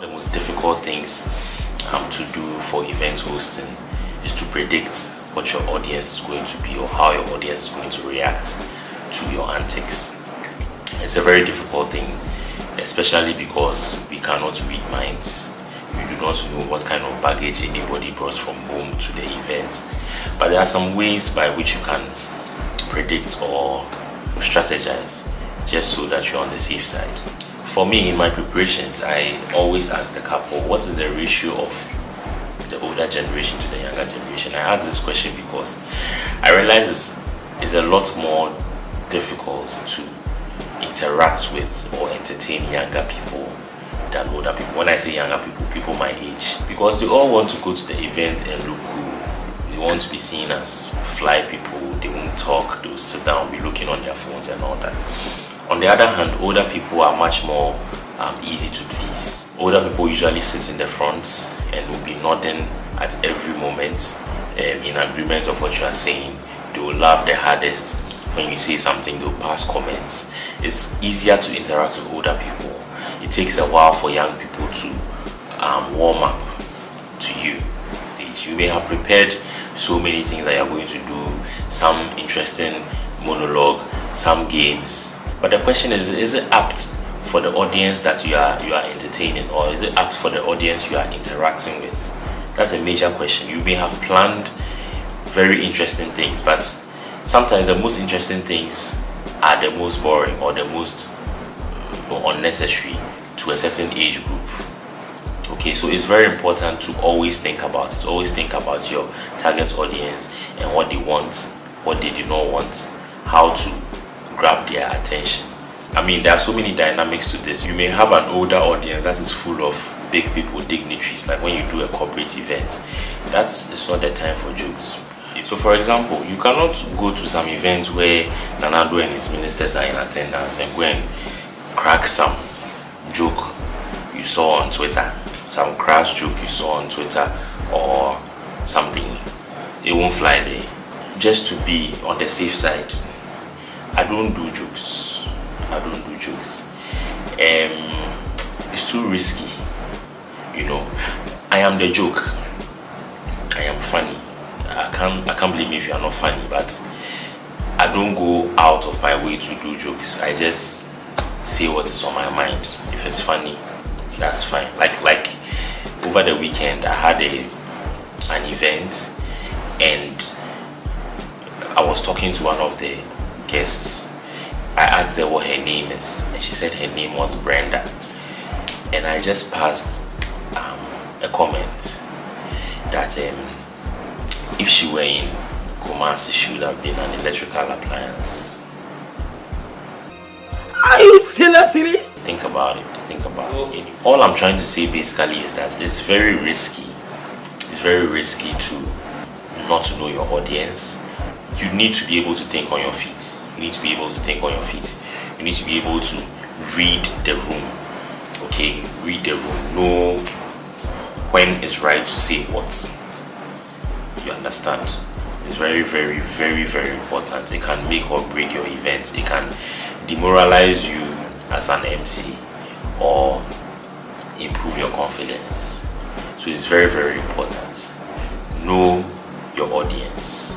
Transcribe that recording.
One of the most difficult things to do for event hosting is to predict what your audience is going to be or how your audience is going to react to your antics. It's a very difficult thing, especially because we cannot read minds. We do not know what kind of baggage anybody brought from home to the event. But there are some ways by which you can predict or strategize just so that you're on the safe side. For me, in my preparations, I always ask the couple, what is the ratio of the older generation to the younger generation? I ask this question because I realize it's a lot more difficult to interact with or entertain younger people than older people. When I say younger people, people my age, because they all want to go to the event and look cool. They want to be seen as fly people. They won't talk, they'll sit down, be looking on their phones and all that. On the other hand, older people are much more easy to please. Older people usually sit in the front and will be nodding at every moment in agreement of what you are saying. They will laugh the hardest. When you say something, they'll pass comments. It's easier to interact with older people. It takes a while for young people to warm up to you stage. You may have prepared so many things that you're going to do, some interesting monologue, some games. But the question is it apt for the audience that you are entertaining, or is it apt for the audience you are interacting with? That's a major question. You may have planned very interesting things, but sometimes the most interesting things are the most boring or the most unnecessary to a certain age group. Okay, so it's very important to always think about it. Always think about your target audience and what they want, what they do not want, how to grab their attention. I mean, there are so many dynamics to this. You may have an older audience that is full of big people, dignitaries, like when you do a corporate event. It's not the time for jokes. So for example, you cannot go to some event where Nana Addo and his ministers are in attendance and go and crack some joke you saw on Twitter, some crass joke you saw on Twitter or something. It won't fly there. Just to be on the safe side, I don't do jokes. It's too risky. I am the joke. I am funny. I can't blame you if you are not funny, but I don't go out of my way to do jokes. I just say what is on my mind. If it's funny, that's fine. Like over the weekend, I had an event, and I was talking to one of the guests. I asked her what her name is, and she said her name was Brenda. And I just passed a comment that if she were in Kumasi, she would have been an electrical appliance. Are you seriously? Think about it. All I'm trying to say basically is that it's very risky. It's very risky to not know your audience. You need to be able to think on your feet. You need to be able to think on your feet. You need to be able to read the room. Okay, read the room. Know when it's right to say what. You understand? It's very, very, very, very important. It can make or break your event. It can demoralize you as an MC or improve your confidence. So it's very, very important. Know your audience.